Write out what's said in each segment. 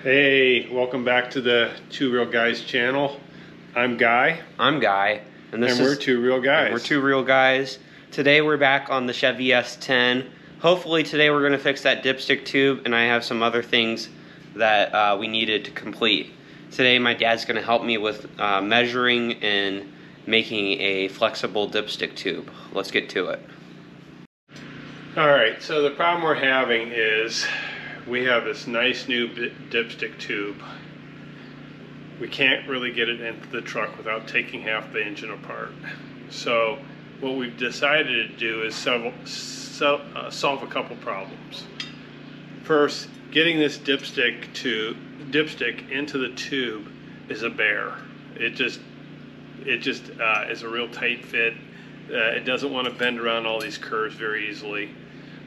Hey, welcome back to the Two Real Guys channel. I'm Guy. I'm Guy. And we're Two Real Guys. We're Two Real Guys. Today we're back on the Chevy S10. Hopefully today we're going to fix that dipstick tube, and I have some other things that we needed to complete. Today my dad's going to help me with measuring and making a flexible dipstick tube. Let's get to it. Alright, so the problem we're having is we have this nice new dipstick tube. We can't really get it into the truck without taking half the engine apart. So what we've decided to do is solve a couple problems. First, getting this dipstick into the tube is a bear. It just is a real tight fit. It doesn't want to bend around all these curves very easily.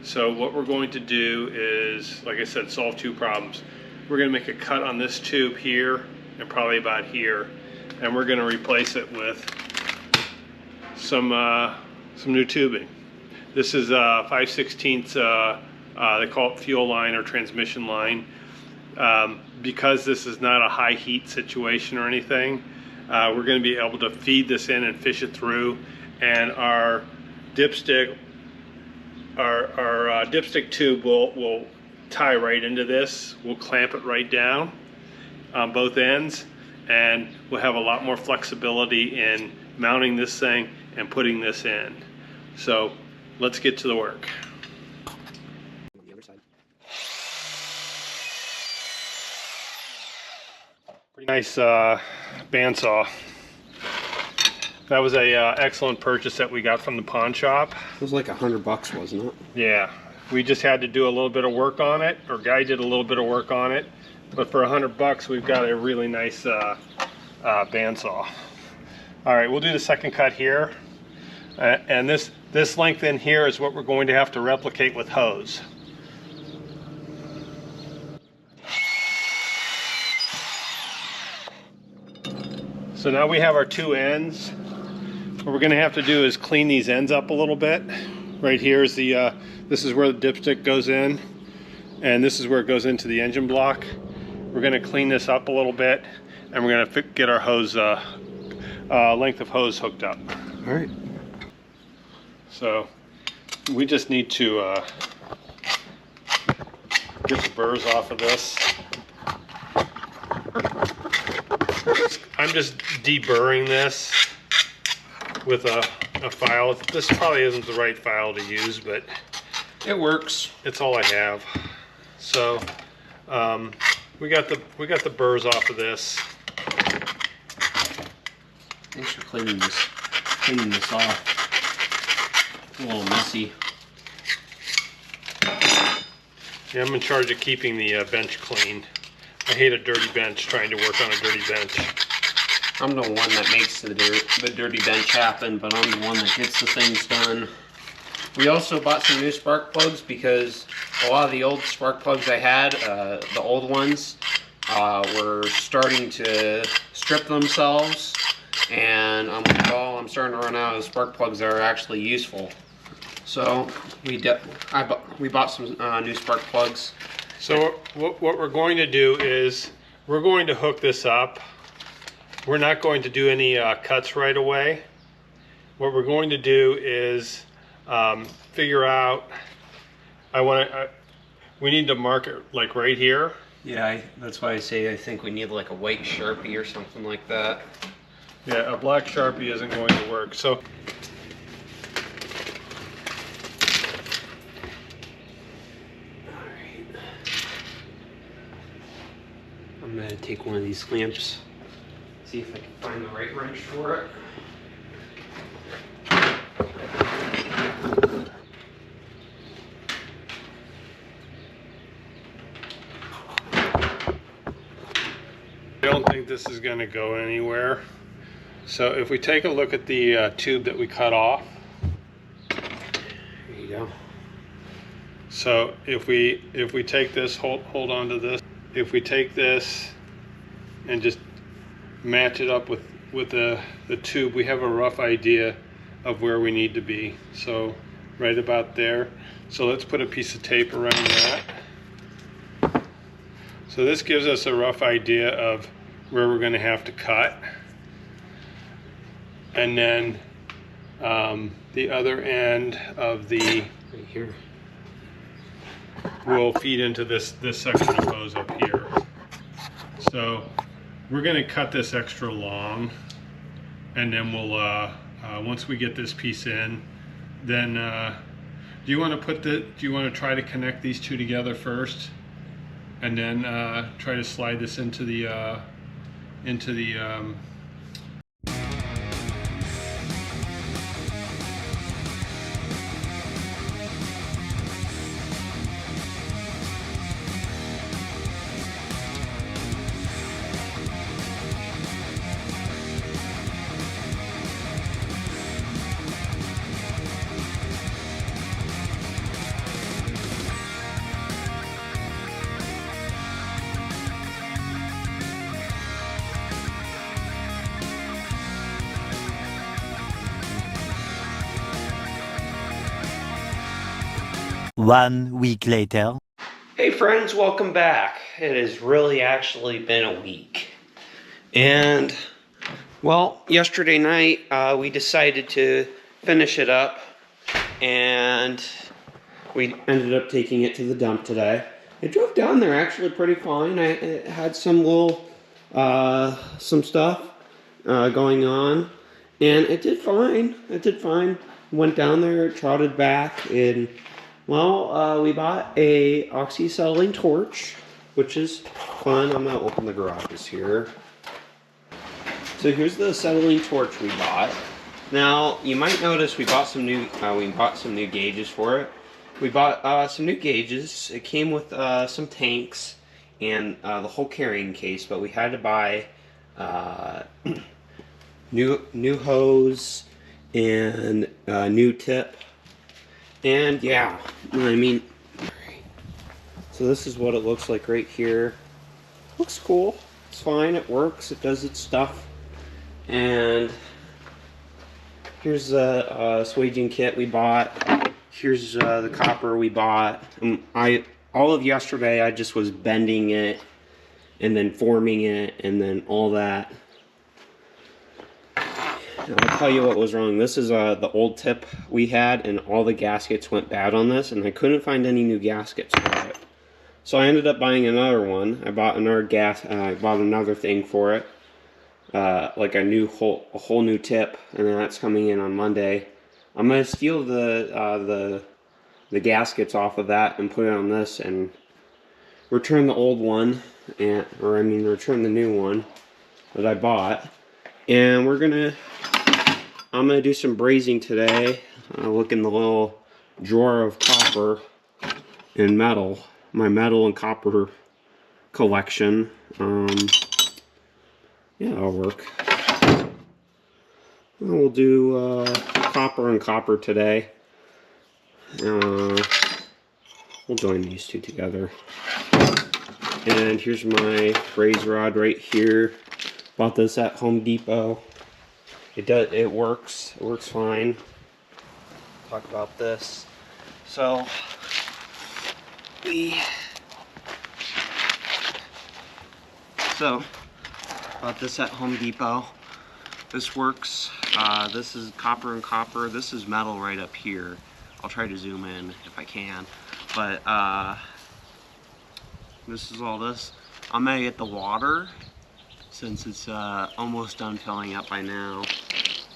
So what we're going to do is, like I said, solve two problems. We're going to make a cut on this tube here and probably about here, and we're going to replace it with some new tubing. This is 5/16 they call it fuel line or transmission line. Because this is not a high heat situation or anything, we're going to be able to feed this in and fish it through, and our dipstick tube will tie right into this. We'll clamp it right down on both ends, and we'll have a lot more flexibility in mounting this thing and putting this in. So let's get to the work. The other side. Pretty nice bandsaw. That was a excellent purchase that we got from the pawn shop. It was like $100, wasn't it? Yeah, we just had to do a little bit of work on it, or Guy did a little bit of work on it. But for $100, we've got a really nice bandsaw. All right, we'll do the second cut here, and this length in here is what we're going to have to replicate with hose. So now we have our two ends. What we're going to have to do is clean these ends up a little bit. Right here is the this is where the dipstick goes in, and this is where it goes into the engine block. We're going to clean this up a little bit, and we're going to get our hose length of hose hooked up. All right. So we just need to get the burrs off of this. I'm just deburring this with a file. This probably isn't the right file to use, but It works. it's all I have. So we got the burrs off of this. Thanks for cleaning this off. It's a little messy. Yeah, I'm in charge of keeping the bench clean. I hate a dirty bench, trying to work on a dirty bench. I'm the one that makes the dirty bench happen, but I'm the one that gets the things done. We also bought some new spark plugs because a lot of the old spark plugs I had, the old ones, were starting to strip themselves, and I'm like, oh, I'm starting to run out of spark plugs that are actually useful. So we bought some new spark plugs. So what we're going to do is we're going to hook this up. We're not going to do any cuts right away. What we're going to do is figure out, we need to mark it like right here. Yeah, that's why I say I think we need like a white Sharpie or something like that. Yeah, a black Sharpie isn't going to work. So I'm going to take one of these clamps, see if I can find the right wrench for it. I don't think this is going to go anywhere. So if we take a look at the tube that we cut off. There you go. So if we take this, hold on to this. If we take this and just match it up with the tube, we have a rough idea of where we need to be. So right about there. So let's put a piece of tape around that. So this gives us a rough idea of where we're going to have to cut. And then the other end of the Right here. will feed into this section of hose up here. So we're going to cut this extra long, and then we'll once we get this piece in, then do you want to try to connect these two together first, and then try to slide this into the One week later. Hey friends, welcome back. It has really actually been a week. And, well, yesterday night we decided to finish it up, and we ended up taking it to the dump today. I drove down there actually pretty fine. It had some little, some stuff going on, and it did fine. It did fine. Went down there, trotted back, and well, we bought a oxy-acetylene torch, which is fun. I'm gonna open the garages here. So here's the acetylene torch we bought. Now you might notice we bought some new gauges for it. We bought some new gauges. It came with some tanks and the whole carrying case, but we had to buy new hose and new tip. And yeah, I mean, so this is what it looks like right here. Looks cool. It's fine. It works. It does its stuff. And here's the swaging kit we bought. Here's the copper we bought. All of yesterday I just was bending it and then forming it and then all that. I'll tell you what was wrong. This is the old tip we had, and all the gaskets went bad on this, and I couldn't find any new gaskets for it. So I ended up buying another one. I bought another I bought another thing for it, like a whole new tip, and then that's coming in on Monday. I'm gonna steal the gaskets off of that and put it on this, and return the old one, return the new one that I bought, and I'm gonna do some brazing today. Look in the little drawer of copper and metal, my metal and copper collection. Yeah, that'll work. We'll do copper and copper today. We'll join these two together. And here's my braze rod right here. Bought this at Home Depot. It works. It works fine. Talk about this. So bought this at Home Depot. This works. This is copper and copper. This is metal right up here. I'll try to zoom in if I can. But this is all this. I'm gonna get the water, since it's almost done filling up by now.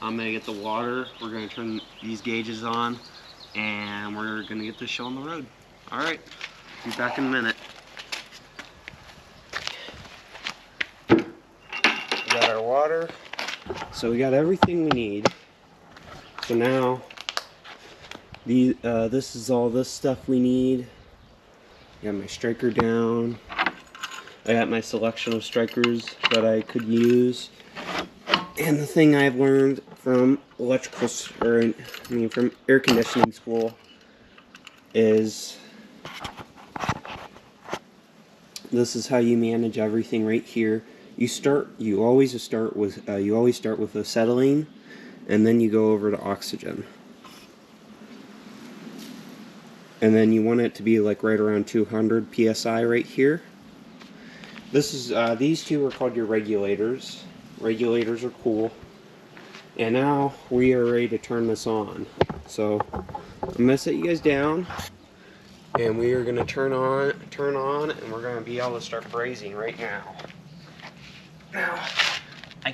I'm gonna get the water. We're gonna turn these gauges on, and we're gonna get this show on the road. All right, be back in a minute. We got our water, so we got everything we need. So now, this is all this stuff we need. Got my striker down. I got my selection of strikers that I could use. And the thing I've learned from from air conditioning school is this is how you manage everything right here. You always start with acetylene, and then you go over to oxygen. And then you want it to be like right around 200 psi right here. This is these two are called your regulators. Regulators are cool. And now we are ready to turn this on. So I'm gonna set you guys down, and we are gonna turn on, and we're gonna be able to start brazing right now. Now, we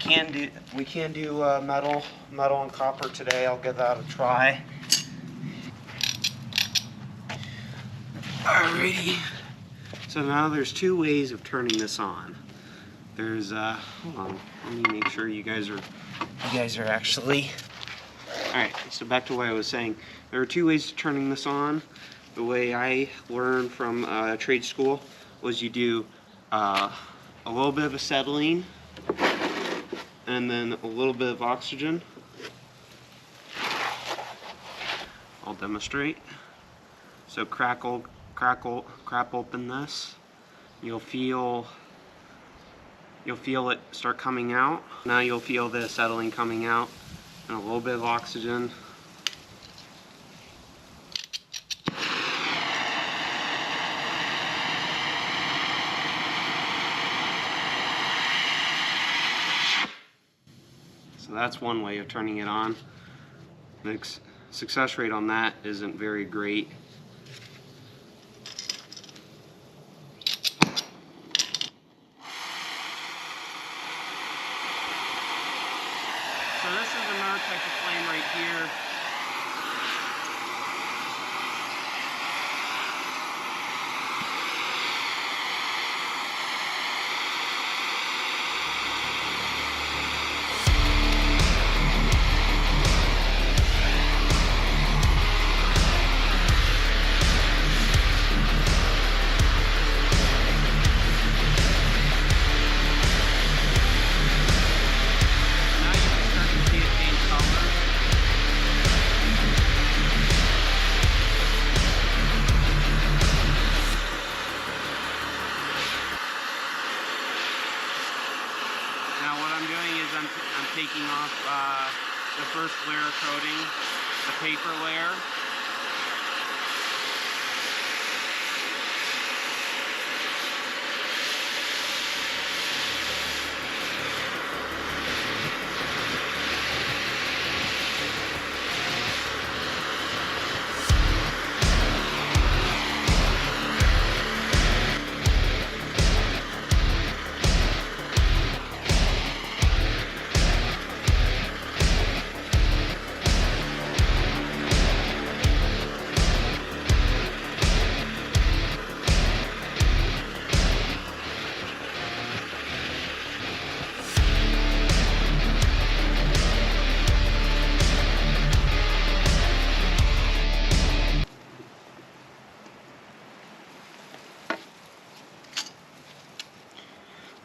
can do metal and copper today. I'll give that a try. Alrighty. So now there's two ways of turning this on. There's hold on, let me make sure you guys are actually. Alright, so back to what I was saying. There are two ways to turning this on. The way I learned from trade school was you do a little bit of acetylene and then a little bit of oxygen. I'll demonstrate. So crack open this. You'll feel it start coming out. Now you'll feel the acetylene coming out and a little bit of oxygen. So that's one way of turning it on. The success rate on that isn't very great. So this is another type of flame right here. I'm taking off the first layer of coating, the paper layer.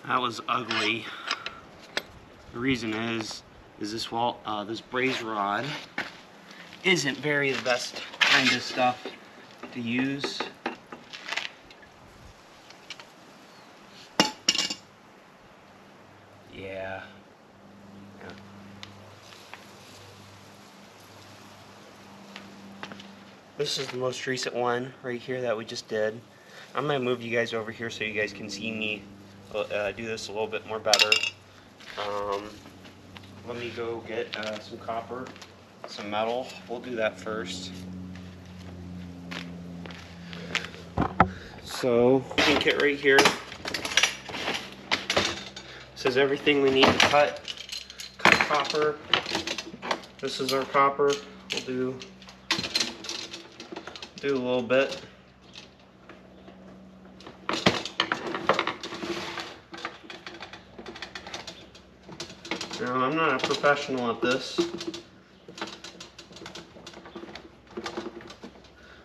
That was ugly. The reason is this this braze rod isn't the best kind of stuff to use. Yeah. This is the most recent one right here that we just did. I'm gonna move you guys over here so you guys can see me do this a little bit more better. Let me go get some copper, some metal. We'll do that first. So, cutting kit right here says everything we need to cut copper. This is our copper. We'll do a little bit. Now, I'm not a professional at this,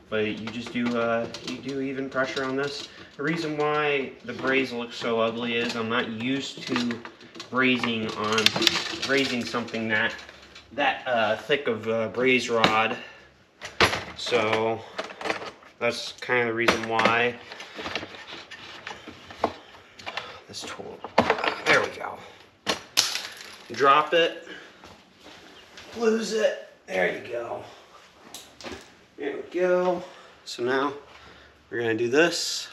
but you just do even pressure on this. The reason why the braze looks so ugly is I'm not used to brazing something that thick of braze rod, so that's kind of the reason why. This tool, there we go. Drop it, lose it, there you go. There we go. So now we're gonna do this.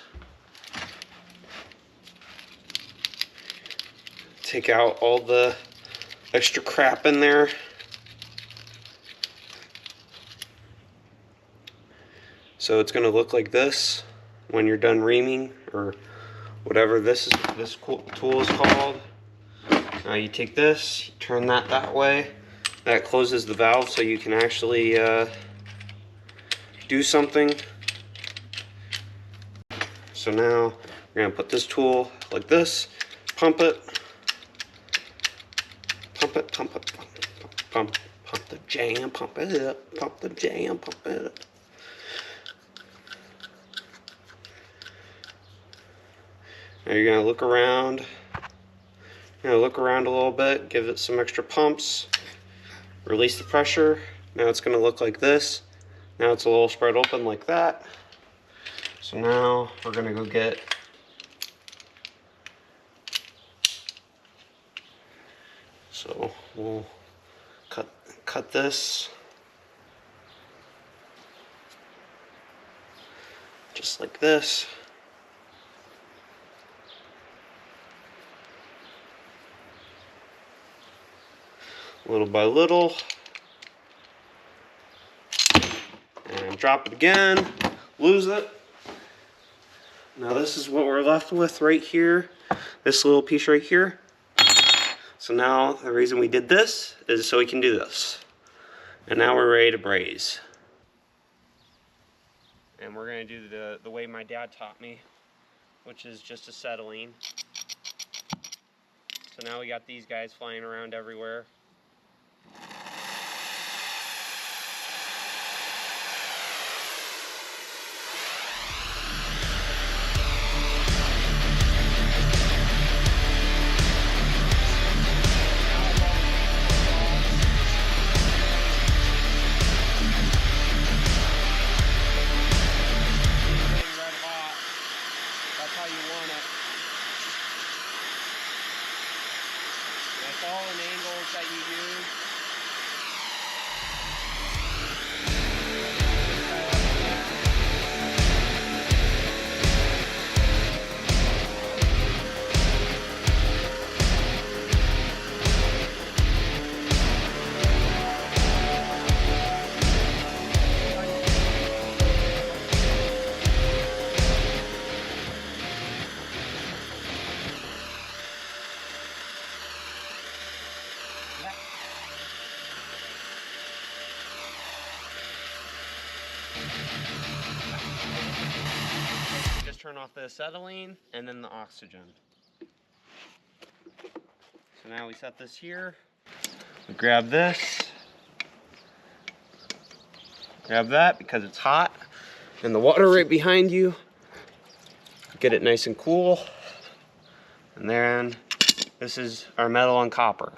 take out all the extra crap in there. So it's going to look like this when you're done reaming, or whatever this tool is called. Now you take this, you turn that way. That closes the valve so you can actually do something. So now we're going to put this tool like this, pump it, pump it, pump it, pump the jam, pump it up, pump the jam, pump it up. Now you're going to look around. You're going to look around a little bit, give it some extra pumps, release the pressure. Now it's going to look like this. Now it's a little spread open like that. So now we're going to go get so we'll cut this just like this. Little by little, and drop it again, lose it. Now this is what we're left with right here, this little piece right here. So now the reason we did this is so we can do this. And now we're ready to braze. And we're going to do the way my dad taught me, which is just acetylene. So now we got these guys flying around everywhere. All in angles that you use. Just turn off the acetylene and then the oxygen. So now we set this here. We grab this. Grab that because it's hot. And the water right behind you. Get it nice and cool. And then this is our metal and copper.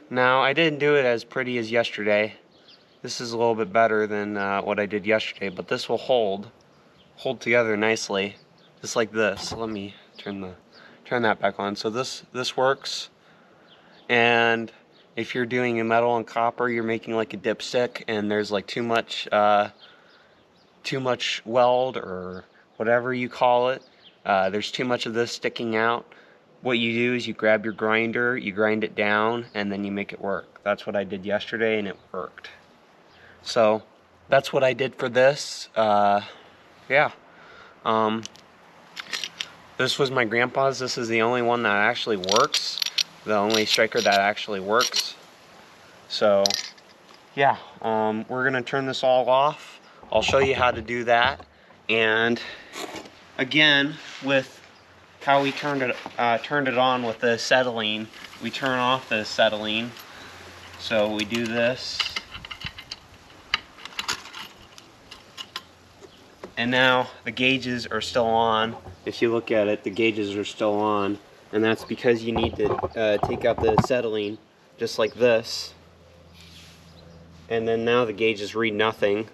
Now I didn't do it as pretty as yesterday. This is a little bit better than what I did yesterday, but this will hold together nicely, just like this. Let me turn that back on. So this works, and if you're doing a metal and copper, you're making like a dipstick, and there's like too much weld or whatever you call it. There's too much of this sticking out. What you do is you grab your grinder, you grind it down, and then you make it work. That's what I did yesterday, and it worked. So that's what I did for this. Yeah. This was my grandpa's. This is the only one that actually works. The only striker that actually works. So yeah, we're gonna turn this all off. I'll show you how to do that. And again, with how we turned it on with the acetylene, we turn off the acetylene. So we do this. And now the gauges are still on. If you look at it, the gauges are still on. And that's because you need to take out the acetylene, just like this. And then now the gauges read nothing.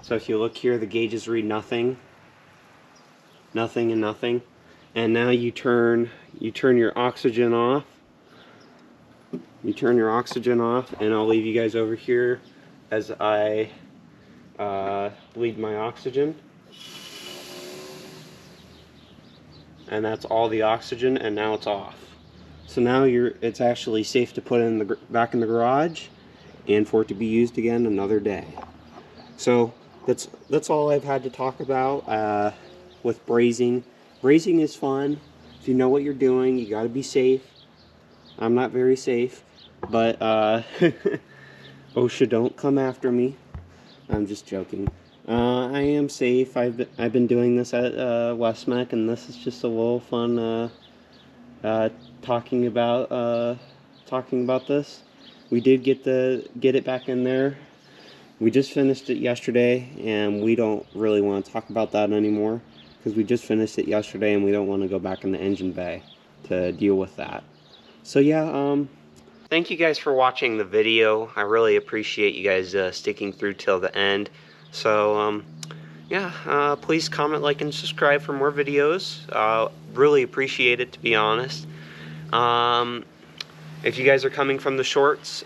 So if you look here, the gauges read nothing. Nothing and nothing. And now you turn your oxygen off. You turn your oxygen off, and I'll leave you guys over here as I bleed my oxygen. and that's all the oxygen, and now it's off. So now it's actually safe to put in back in the garage and for it to be used again another day. So that's all I've had to talk about with brazing. Brazing is fun. If you know what you're doing, you got to be safe. I'm not very safe, but OSHA, don't come after me. I'm just joking. I am safe. I've been doing this at Westmec, and this is just a little fun talking about this. We did get it back in there. We just finished it yesterday, and we don't really want to talk about that anymore because we just finished it yesterday, and we don't want to go back in the engine bay to deal with that. So yeah, thank you guys for watching the video. I really appreciate you guys sticking through till the end. So yeah, please comment, like, and subscribe for more videos. Really appreciate it, to be honest. If you guys are coming from the shorts,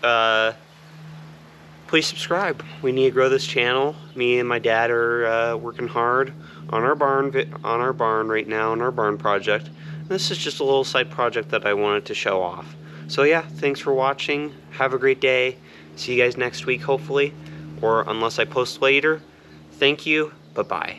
please subscribe. We need to grow this channel. Me and my dad are working hard on our barn right now, on our barn project. This is just a little side project that I wanted to show off. So yeah, thanks for watching. Have a great day. See you guys next week, hopefully, or unless I post later. Thank you. Bye-bye.